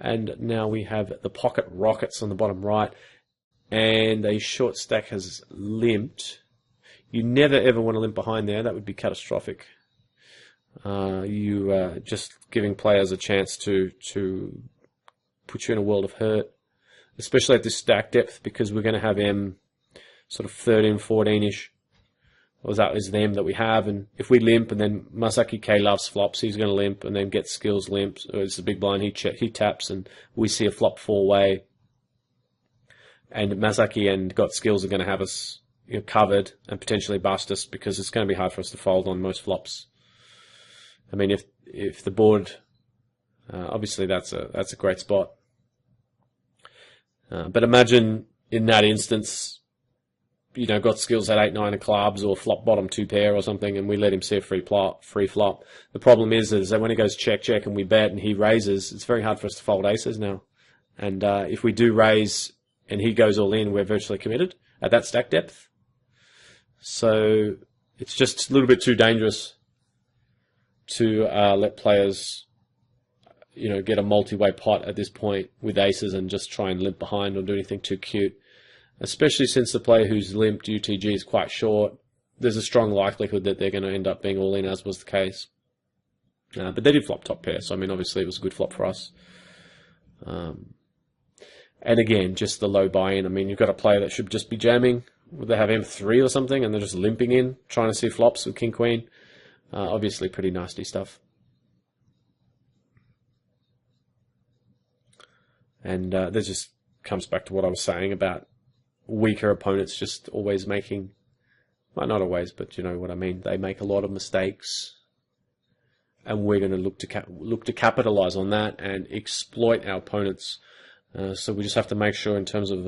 And now we have the pocket rockets on the bottom right, and a short stack has limped. You never ever want to limp behind there. That would be catastrophic. You just giving players a chance to put you in a world of hurt, especially at this stack depth, because we're going to have M sort of 13, 14-ish. Or that is them that we have, and if we limp, and then Masaki K loves flops, he's going to limp, and then get skills limps, or it's a big blind, he taps, and we see a flop 4-way, and Masaki and got skills are going to have us covered and potentially bust us, because it's going to be hard for us to fold on most flops. I mean, if the board, obviously that's a great spot, but imagine in that instance, got skills at 8-9 of clubs or flop bottom 2 pair or something, and we let him see a free flop. The problem is that when he goes check and we bet and he raises, it's very hard for us to fold aces now. And if we do raise and he goes all in, we're virtually committed at that stack depth. So it's just a little bit too dangerous to let players, get a multi-way pot at this point with aces and just try and limp behind or do anything too cute. Especially since the player who's limped UTG is quite short, there's a strong likelihood that they're going to end up being all in, as was the case. But they did flop top pair, so I mean, obviously it was a good flop for us. And again, just the low buy-in. I mean, you've got a player that should just be jamming. Would they have M3 or something, and they're just limping in, trying to see flops with King Queen? Obviously, pretty nasty stuff. And that just comes back to what I was saying about weaker opponents just always making, well, not always, but you know what I mean. They make a lot of mistakes, and we're going to look to capitalize on that and exploit our opponents. So we just have to make sure, in terms of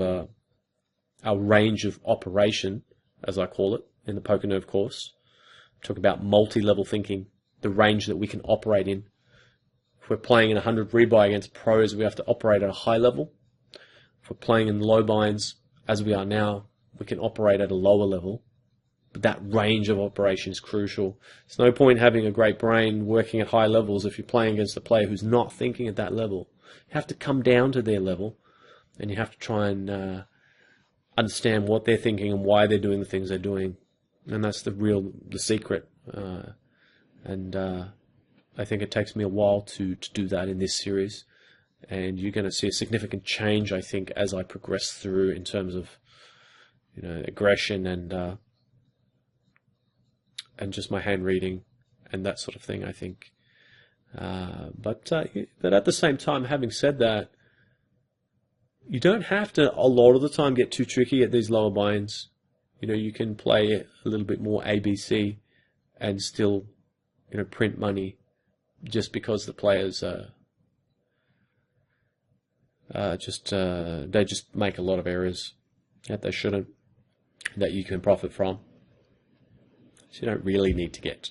our range of operation, as I call it in the Poker Nerve course, talk about multi-level thinking, the range that we can operate in. If we're playing in 100 rebuy against pros, we have to operate at a high level. If we're playing in low binds, as we are now, we can operate at a lower level. But that range of operation is crucial. There's no point having a great brain working at high levels if you're playing against a player who's not thinking at that level. You have to come down to their level, and you have to try and understand what they're thinking and why they're doing the things they're doing. And that's the secret. I think it takes me a while to do that in this series. And you're going to see a significant change, I think, as I progress through in terms of, aggression and just my hand reading and that sort of thing, I think. But at the same time, having said that, you don't have to, a lot of the time, get too tricky at these lower binds. You can play a little bit more ABC and still, print money, just because the players they just make a lot of errors that they shouldn't, that you can profit from. So you don't really need to get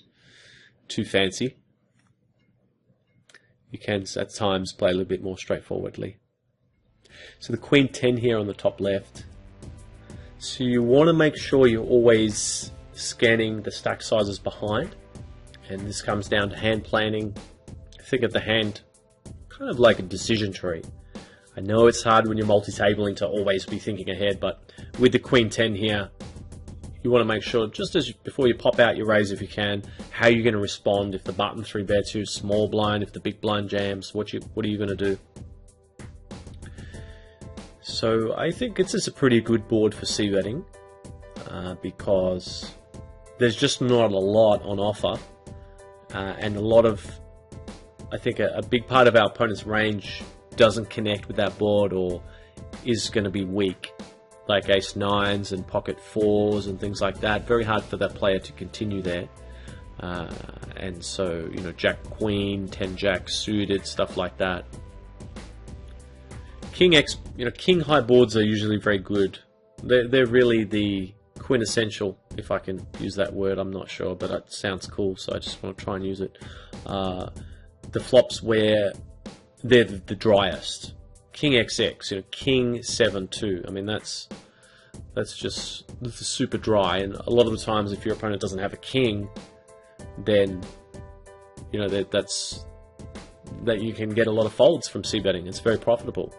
too fancy. You can at times play a little bit more straightforwardly. So the Queen 10 here on the top left. So you want to make sure you're always scanning the stack sizes behind, and this comes down to hand planning. Think of the hand kind of like a decision tree. I know it's hard when you're multi-tabling to always be thinking ahead, but with the Queen 10 here, you want to make sure, just as before you pop out your raise if you can, how you're going to respond if the button 3 bets you, small blind, if the big blind jams, what are you going to do? So I think it's a pretty good board for c-betting, because there's just not a lot on offer, and a lot of, I think a big part of our opponent's range doesn't connect with that board or is going to be weak, like ace nines and pocket fours and things like that. Very hard for that player to continue there. And so, jack queen, 10 jack suited, stuff like that. King X, king high boards are usually very good. They're really the quintessential, if I can use that word. I'm not sure, but it sounds cool, so I just want to try and use it. The flops where they're the driest. King XX, King 7-2. I mean, that's super dry. And a lot of the times, if your opponent doesn't have a king, then that you can get a lot of folds from c-betting. It's very profitable.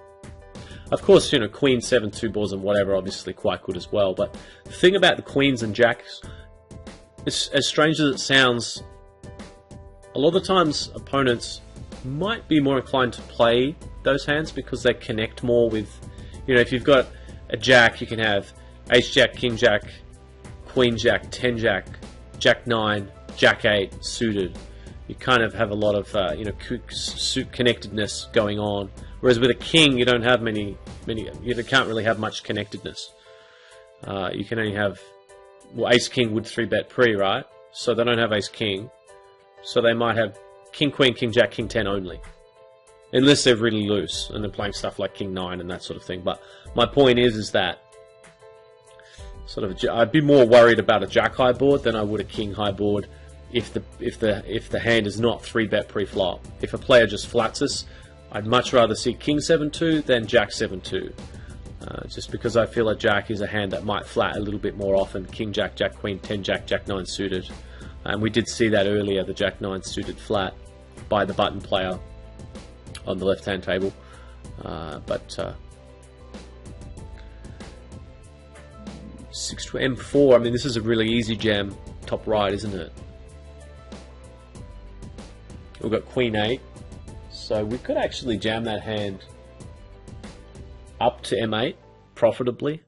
Of course, queen 7-2 boards and whatever, obviously quite good as well. But the thing about the queens and jacks, as strange as it sounds, a lot of the times opponents might be more inclined to play those hands because they connect more with, if you've got a jack, you can have ace jack, king jack, queen jack, 10 jack, jack 9, jack 8 suited. You kind of have a lot of connectedness going on. Whereas with a king, you don't have many. You can't really have much connectedness. You can only have, ace king would 3-bet pre, right? So they don't have ace king. So they might have king queen, king jack, king 10 only, unless they're really loose and they're playing stuff like king 9 and that sort of thing. But my point is that I'd be more worried about a jack high board than I would a king high board if the hand is not 3-bet pre-flop. If a player just flats us, I'd much rather see king 7-2 than jack 7-2. Just because I feel a jack is a hand that might flat a little bit more often. King jack, jack queen, 10 jack, jack 9 suited. And we did see that earlier, the jack 9 suited flat by the button player on the left hand table. 6 to M4, I mean, this is a really easy jam, top right, isn't it? We've got queen 8, so we could actually jam that hand up to M8 profitably,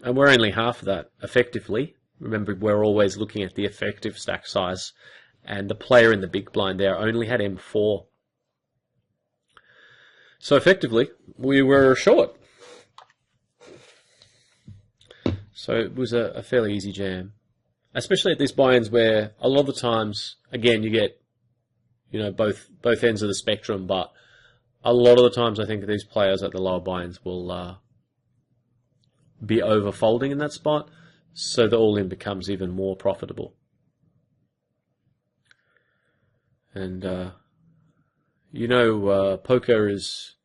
and we're only half of that effectively. Remember, we're always looking at the effective stack size, and the player in the big blind there only had M4. So effectively, we were short. So it was a fairly easy jam, especially at these buy-ins where a lot of the times, again, you get both ends of the spectrum, but a lot of the times I think these players at the lower buy-ins will be over-folding in that spot, so the all-in becomes even more profitable. And, poker is...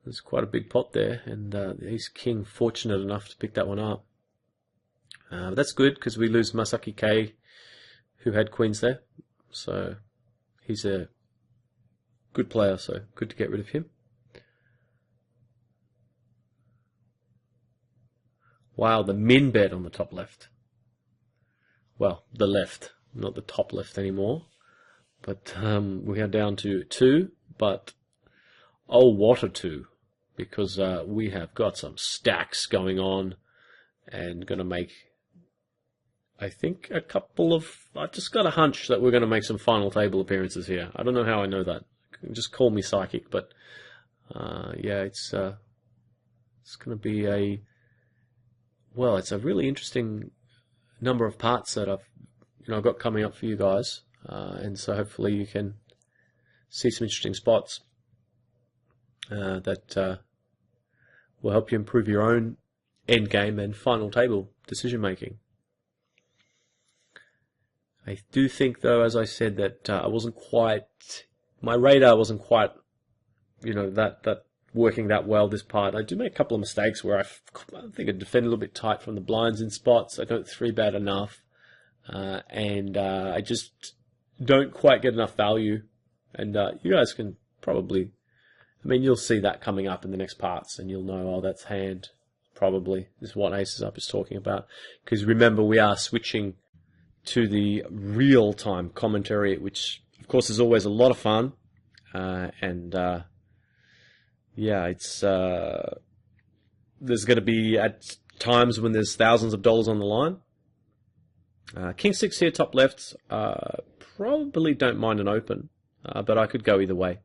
There's quite a big pot there, and he's king fortunate enough to pick that one up. But that's good, because we lose Masaki K, who had queens there. So he's a good player, so good to get rid of him. Wow, the min bet on the top left. Well, the left, not the top left anymore. But we are down to 2, but oh, what a 2. Because we have got some stacks going on and going to make, I think, a couple of... I've just got a hunch that we're going to make some final table appearances here. I don't know how I know that. Just call me psychic, but yeah, it's going to be it's a really interesting number of parts that I've got coming up for you guys, and so hopefully you can see some interesting spots that will help you improve your own end game and final table decision making. I do think, though, as I said, that I wasn't quite, my radar wasn't quite, that working that well this part. I do make a couple of mistakes where I think I defend a little bit tight from the blinds in spots. I don't 3-bet enough, and I just don't quite get enough value. And you guys can probably, you'll see that coming up in the next parts, and you'll know, oh, that's hand, probably, is what Acesup is talking about. Because remember, we are switching to the real-time commentary, which, of course, is always a lot of fun. Yeah, it's there's going to be at times when there's thousands of dollars on the line. King 6 here, top left, probably don't mind an open, but I could go either way.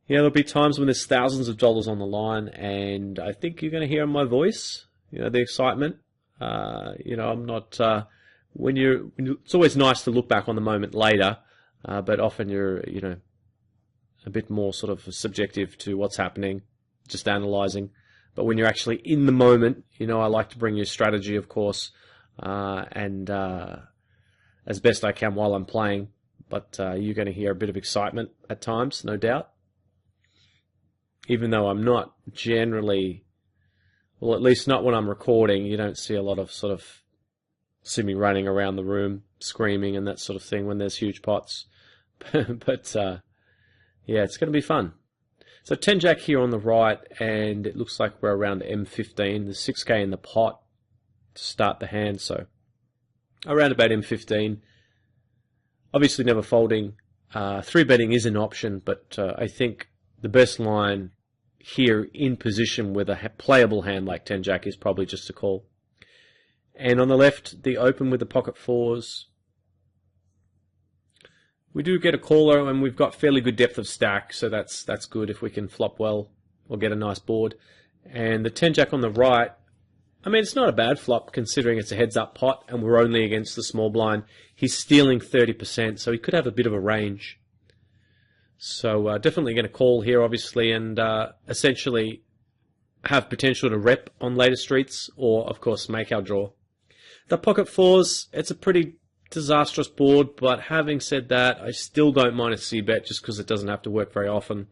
Yeah, there'll be times when there's thousands of dollars on the line, and I think you're going to hear in my voice, the excitement. I'm not, it's always nice to look back on the moment later, but often you're, a bit more sort of subjective to what's happening, just analyzing. But when you're actually in the moment, I like to bring you strategy, of course, and as best I can while I'm playing. But you're going to hear a bit of excitement at times, no doubt. Even though I'm not generally, well, at least not when I'm recording, you don't see a lot of see me running around the room, screaming and that sort of thing when there's huge pots. But Yeah, it's going to be fun. So 10 Jack here on the right, and it looks like we're around M15. There's 6k in the pot to start the hand, so around about M15. Obviously never folding. 3-betting is an option, but I think the best line here in position with a playable hand like 10 Jack is probably just a call. And on the left, the open with the pocket fours. We do get a caller, and we've got fairly good depth of stack, so that's good if we can flop well or get a nice board. And the 10 Jack on the right, I mean, it's not a bad flop considering it's a heads-up pot and we're only against the small blind. He's stealing 30%, so he could have a bit of a range. So definitely going to call here, obviously, and essentially have potential to rep on later streets or, of course, make our draw. The pocket fours, it's a pretty disastrous board, but having said that, I still don't mind a C-bet just because it doesn't have to work very often.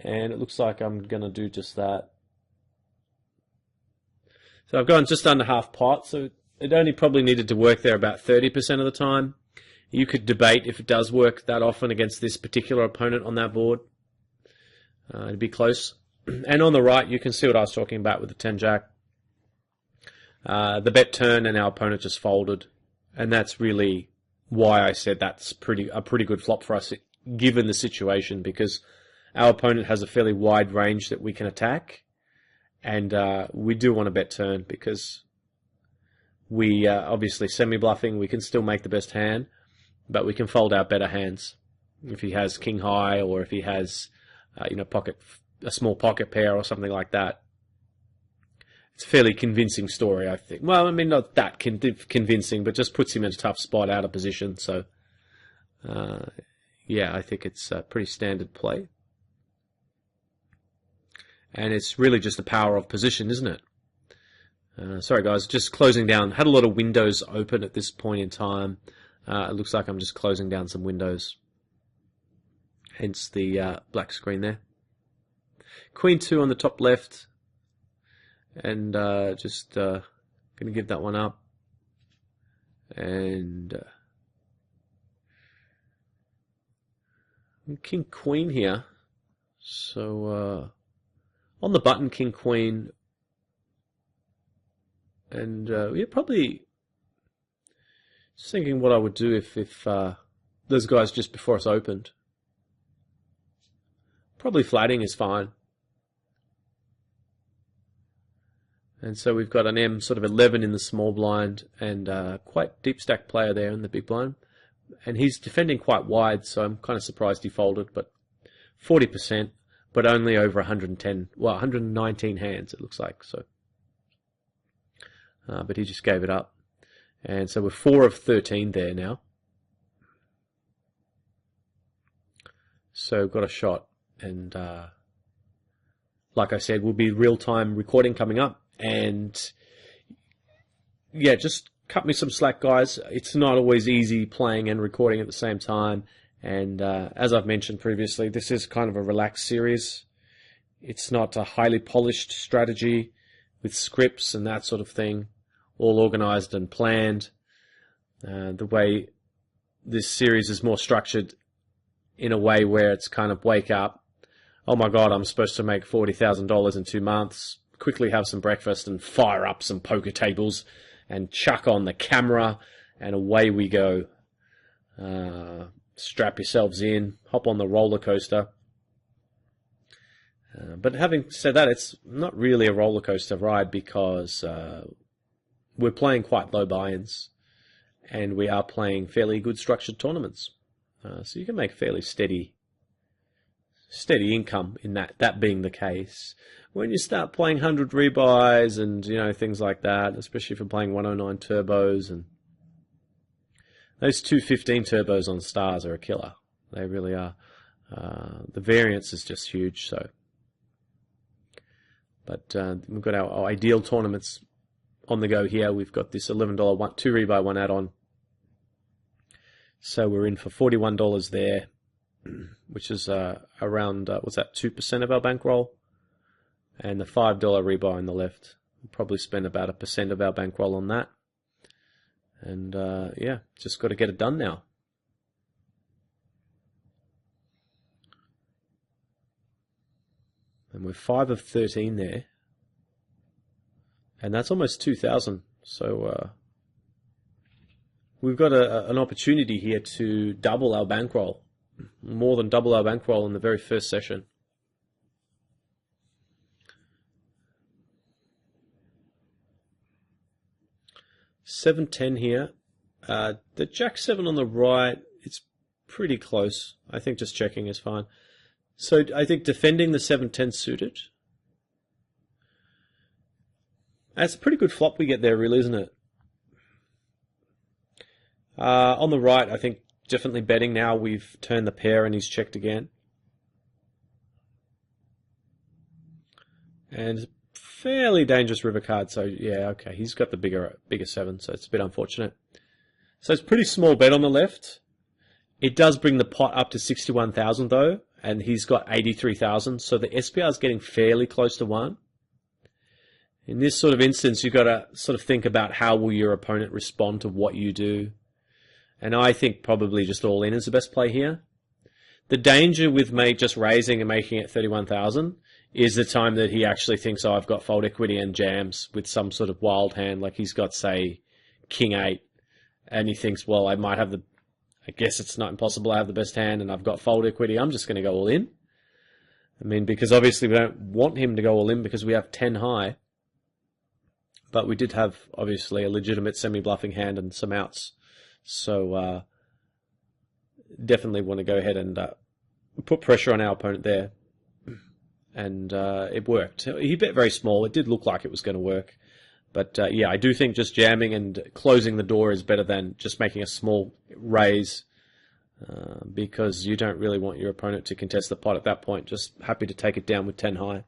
And it looks like I'm going to do just that. So I've gone just under half pot, so it only probably needed to work there about 30% of the time. You could debate if it does work that often against this particular opponent on that board. It'd be close. And on the right, you can see what I was talking about with the 10 Jack. The bet turn and our opponent just folded. And that's really why I said that's a pretty good flop for us, given the situation, because our opponent has a fairly wide range that we can attack. And we do want to bet turn because we obviously semi-bluffing. We can still make the best hand, but we can fold out better hands. If he has king high or if he has a small pocket pair or something like that. It's a fairly convincing story, I think. Well, I mean, not that convincing, but just puts him in a tough spot out of position. So, yeah, I think it's a pretty standard play. And it's really just the power of position, isn't it? Sorry, guys, just closing down. Had a lot of windows open at this point in time. It looks like I'm just closing down some windows. Hence the black screen there. Queen 2 on the top left. And just going to give that one up. And King Queen here. So on the button, King Queen. And yeah, probably just thinking what I would do if those guys just before us opened. Probably flatting is fine. And so we've got an M sort of 11 in the small blind and quite deep stack player there in the big blind. And he's defending quite wide, so I'm kind of surprised he folded, but 40%, but only over 110, well, 119 hands it looks like. So, but he just gave it up. And so we're 4 of 13 there now. So got a shot. And like I said, will be real-time recording coming up. And yeah, just cut me some slack, guys. It's not always easy playing and recording at the same time. And as I've mentioned previously, this is kind of a relaxed series. It's not a highly polished strategy with scripts and that sort of thing, all organized and planned. The way this series is more structured in a way where it's kind of wake up, oh my God, I'm supposed to make $40,000 in 2 months. Quickly have some breakfast and fire up some poker tables and chuck on the camera and away we go. Strap yourselves in, hop on the roller coaster. But having said that, it's not really a roller coaster ride because we're playing quite low buy-ins and we are playing fairly good structured tournaments. So you can make fairly steady income in that being the case. When you start playing 100 rebuys and things like that, especially if you're playing 109 turbos, and those 215 turbos on stars are a killer. They really are. The variance is just huge. So, but we've got our ideal tournaments on the go here. We've got this $11 2 rebuy 1 add-on. So we're in for $41 there, which is around, what's that, 2% of our bankroll? And the $5 rebuy on the left. We'll probably spend about 1% of our bankroll on that. And yeah, just got to get it done now. And we're 5 of 13 there. And that's almost 2,000. So we've got an opportunity here to double our bankroll. More than double our bankroll in the very first session. $7.10 here. The Jack-7 on the right, it's pretty close. I think just checking is fine. So I think defending the 7-10 suited. That's a pretty good flop we get there, really, isn't it? On the right, I think definitely betting now. We've turned the pair and he's checked again. And fairly dangerous river card, so yeah, okay. He's got the bigger 7, so it's a bit unfortunate. So it's a pretty small bet on the left. It does bring the pot up to 61,000 though, and he's got 83,000, so the SPR is getting fairly close to 1. In this sort of instance, you've got to sort of think about how will your opponent respond to what you do. And I think probably just all in is the best play here. The danger with me just raising and making it 31,000 is the time that he actually thinks, oh, I've got fold equity and jams with some sort of wild hand, like he's got, say, King 8, and he thinks, well, I might have the, I guess it's not impossible I have the best hand and I've got fold equity, I'm just going to go all in. I mean, because obviously we don't want him to go all in because we have 10 high, but we did have, obviously, a legitimate semi-bluffing hand and some outs. So, definitely want to go ahead and put pressure on our opponent there. And it worked. He bet very small. It did look like it was going to work. But, yeah, I do think just jamming and closing the door is better than just making a small raise, because you don't really want your opponent to contest the pot at that point. Just happy to take it down with 10 high.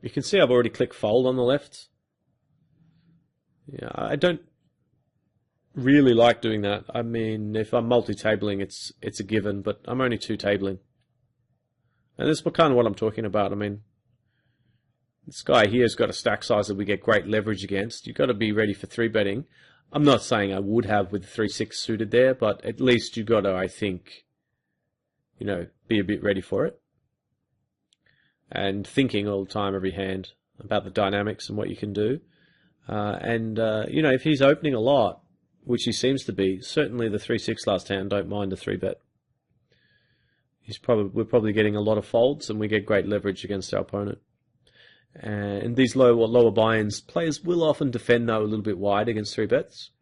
You can see I've already clicked fold on the left. Yeah, I don't really like doing that. I mean, if I'm multi-tabling, it's a given, but I'm only 2-tabling. And this is kind of what I'm talking about. I mean, this guy here's got a stack size that we get great leverage against. You've got to be ready for 3-betting. I'm not saying I would have with 3-6 suited there, but at least you've got to, I think, you know, be a bit ready for it. And thinking all the time, every hand, about the dynamics and what you can do. You know, if he's opening a lot, which he seems to be, certainly the 3-6 last hand, don't mind a 3-bet. We're probably getting a lot of folds, and we get great leverage against our opponent. And these lower buy-ins, players will often defend, though, a little bit wide against 3-bets,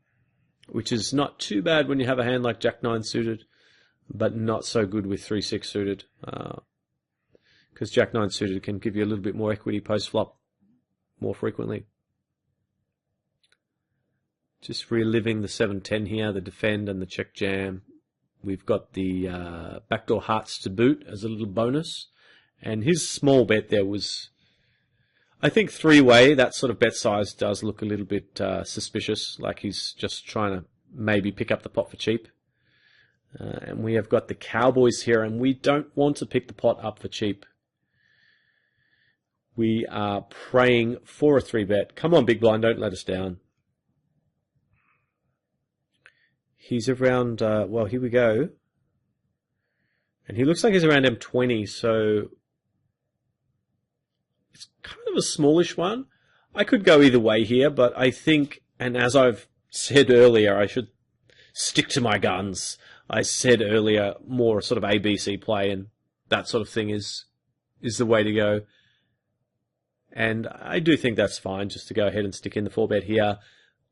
which is not too bad when you have a hand like Jack-9 suited, but not so good with 3-6 suited. Because Jack-9 suited can give you a little bit more equity post-flop more frequently. Just reliving the 7-10 here, the defend and the check jam. We've got the backdoor hearts to boot as a little bonus. And his small bet there was, I think 3-way, that sort of bet size does look a little bit suspicious, like he's just trying to maybe pick up the pot for cheap. And we have got the Cowboys here, and we don't want to pick the pot up for cheap. We are praying for a 3-bet. Come on, big blind, don't let us down. He's around, well, here we go. And he looks like he's around M20, so it's kind of a smallish one. I could go either way here, but I think, and as I've said earlier, I should stick to my guns. I said earlier, more sort of ABC play, and that sort of thing is the way to go. And I do think that's fine, just to go ahead and stick in the 4-bet here.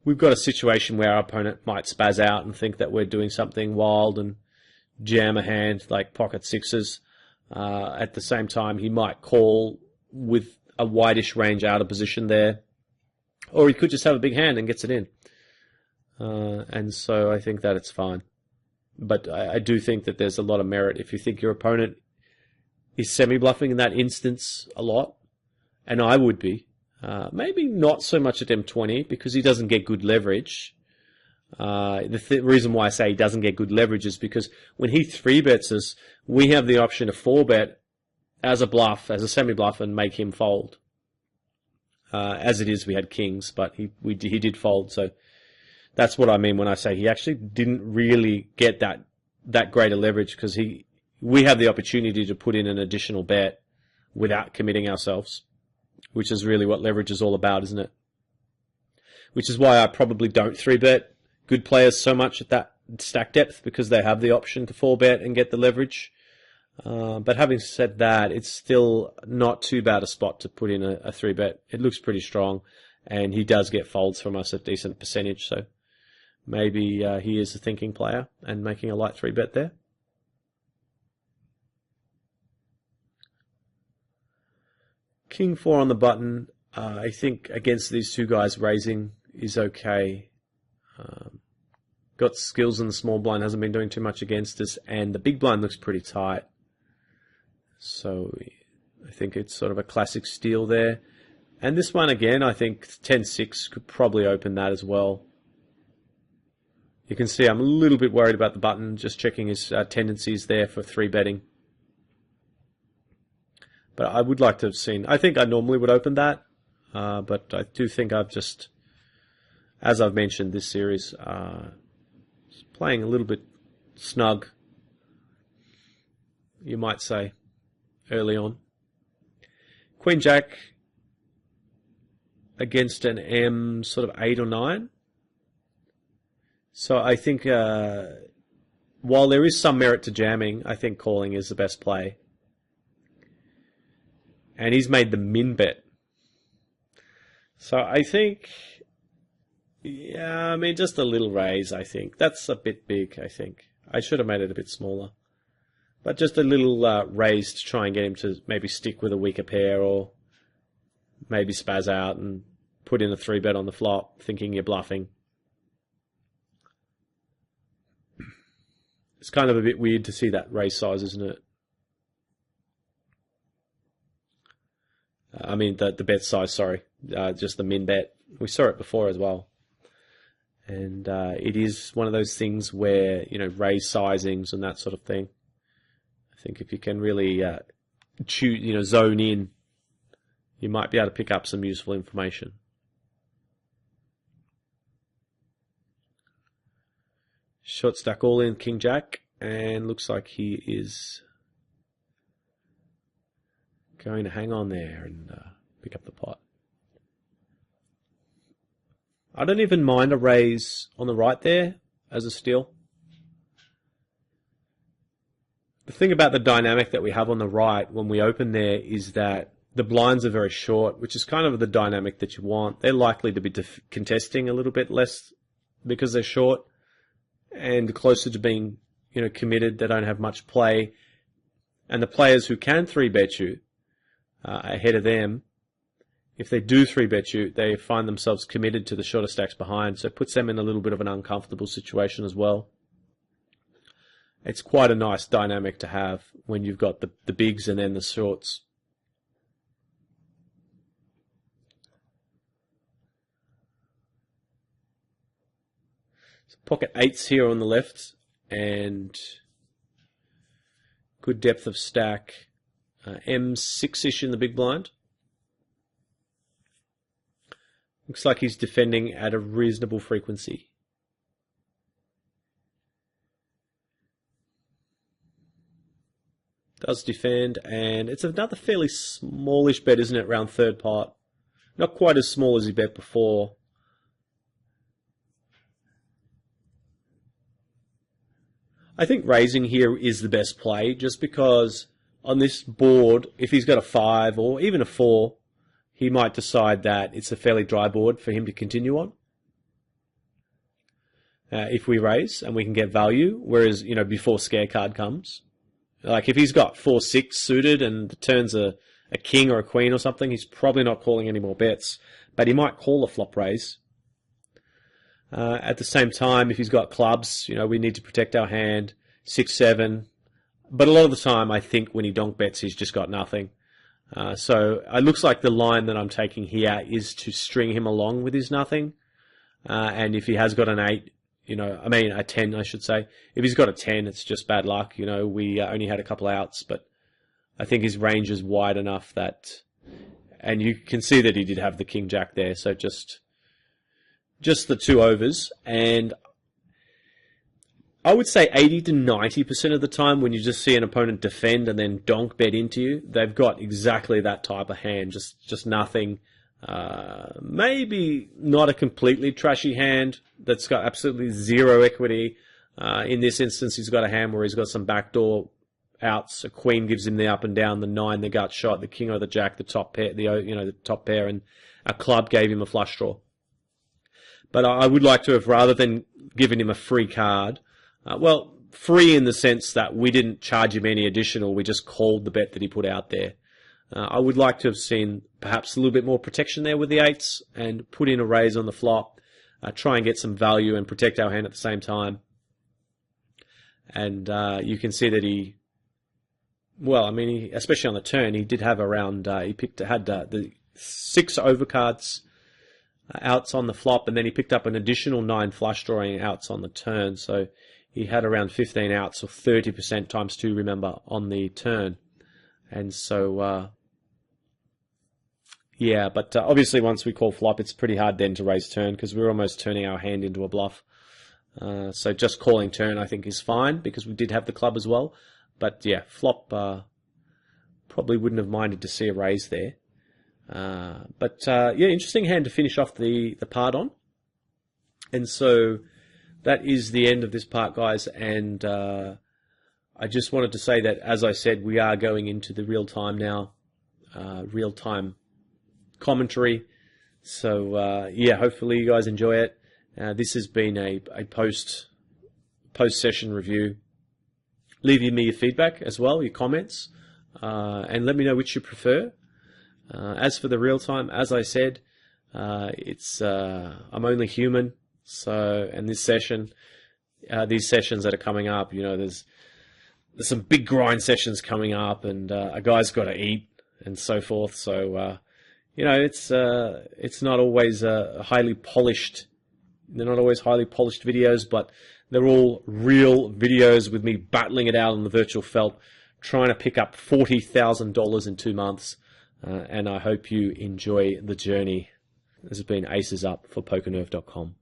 We've got a situation where our opponent might spaz out and think that we're doing something wild and jam a hand like pocket sixes. At the same time, he might call with a wideish range out of position there. Or he could just have a big hand and gets it in. And so I think that it's fine. But I do think that there's a lot of merit if you think your opponent is semi-bluffing in that instance a lot. And I would be. Maybe not so much at M20 because he doesn't get good leverage. The reason why I say he doesn't get good leverage is because when he 3-bets us, we have the option to 4-bet as a bluff, as a semi-bluff, and make him fold. As it is, we had kings, but he did fold, so That's what I mean when I say he actually didn't really get that greater leverage, because we have the opportunity to put in an additional bet without committing ourselves, which is really what leverage is all about, isn't it? Which is why I probably don't 3-bet good players so much at that stack depth, because they have the option to 4-bet and get the leverage. But having said that, it's still not too bad a spot to put in a 3-bet. It looks pretty strong, and he does get folds from us at decent percentage, so maybe he is a thinking player and making a light 3-bet there. King 4 on the button. I think against these two guys, raising is okay. Got skills in the small blind, hasn't been doing too much against us, and the big blind looks pretty tight. So I think it's sort of a classic steal there. And this one again, I think 10-6 could probably open that as well. You can see I'm a little bit worried about the button, just checking his tendencies there for 3-betting. But I would like to have seen, I think I normally would open that, but I do think I've just, as I've mentioned this series, playing a little bit snug, you might say, early on. Queen Jack against an M sort of 8 or 9. So I think while there is some merit to jamming, I think calling is the best play. And he's made the min bet. So I think, yeah, I mean, just a little raise, I think. That's a bit big, I think. I should have made it a bit smaller. But just a little raise to try and get him to maybe stick with a weaker pair, or maybe spaz out and put in a 3-bet on the flop, thinking you're bluffing. It's kind of a bit weird to see that raise size, isn't it? I mean, the bet size, sorry. Just the min bet. We saw it before as well. And it is one of those things where, raise sizings and that sort of thing. I think if you can really choose, zone in, you might be able to pick up some useful information. Short stack all in, King Jack, and looks like he is going to hang on there and pick up the pot. I don't even mind a raise on the right there as a steal. The thing about the dynamic that we have on the right when we open there is that the blinds are very short, which is kind of the dynamic that you want. They're likely to be contesting a little bit less because they're short, and closer to being, committed. They don't have much play. And the players who can 3-bet you ahead of them, if they do 3-bet you, they find themselves committed to the shorter stacks behind, so it puts them in a little bit of an uncomfortable situation as well. It's quite a nice dynamic to have when you've got the bigs and then the shorts. So pocket 8s here on the left, and good depth of stack. M6-ish in the big blind. Looks like he's defending at a reasonable frequency. Does defend, and it's another fairly smallish bet, isn't it, round third pot? Not quite as small as he bet before. I think raising here is the best play, just because on this board, if he's got a 5 or even a 4, he might decide that it's a fairly dry board for him to continue on. If we raise and we can get value, whereas, before scare card comes. Like if he's got 4-6 suited and the turn's a king or a queen or something, he's probably not calling any more bets, but he might call a flop raise. At the same time, if he's got clubs, we need to protect our hand, 6-7. But a lot of the time, I think when he donk bets, he's just got nothing. So it looks like the line that I'm taking here is to string him along with his nothing. And if he has got an 8, a 10, I should say. If he's got a 10, it's just bad luck. We only had a couple outs, but I think his range is wide enough that, and you can see that he did have the King Jack there, so just just the 2 overs, and I would say 80 to 90% of the time when you just see an opponent defend and then donk bet into you, they've got exactly that type of hand, just nothing. Maybe not a completely trashy hand that's got absolutely zero equity. In this instance, he's got a hand where he's got some backdoor outs. A queen gives him the up and down, the 9, the gut shot, the king or the jack, the top pair, the top pair, and a club gave him a flush draw. But I would like to have, rather than giving him a free card, free in the sense that we didn't charge him any additional, we just called the bet that he put out there. I would like to have seen perhaps a little bit more protection there with the 8s and put in a raise on the flop, try and get some value and protect our hand at the same time. And you can see that he, especially on the turn, he did have around, had the 6 overcards outs on the flop, and then he picked up an additional 9 flush drawing outs on the turn. So he had around 15 outs, or 30% times 2, remember, on the turn. And so, but obviously once we call flop, it's pretty hard then to raise turn because we're almost turning our hand into a bluff. So just calling turn, I think, is fine because we did have the club as well. But yeah, flop probably wouldn't have minded to see a raise there. Interesting hand to finish off the part on. And so that is the end of this part, guys. And I just wanted to say that, as I said, we are going into the real time now, real-time commentary. So hopefully you guys enjoy it. This has been a post-session review. Leave me your feedback as well, your comments, and let me know which you prefer. As for the real time, as I said, I'm only human. So, and this session, these sessions that are coming up, there's some big grind sessions coming up, and a guy's got to eat and so forth. So, it's not always highly polished. They're not always highly polished videos, but they're all real videos with me battling it out on the virtual felt, trying to pick up $40,000 in 2 months. And I hope you enjoy the journey. This has been Acesup for PokerNerve.com.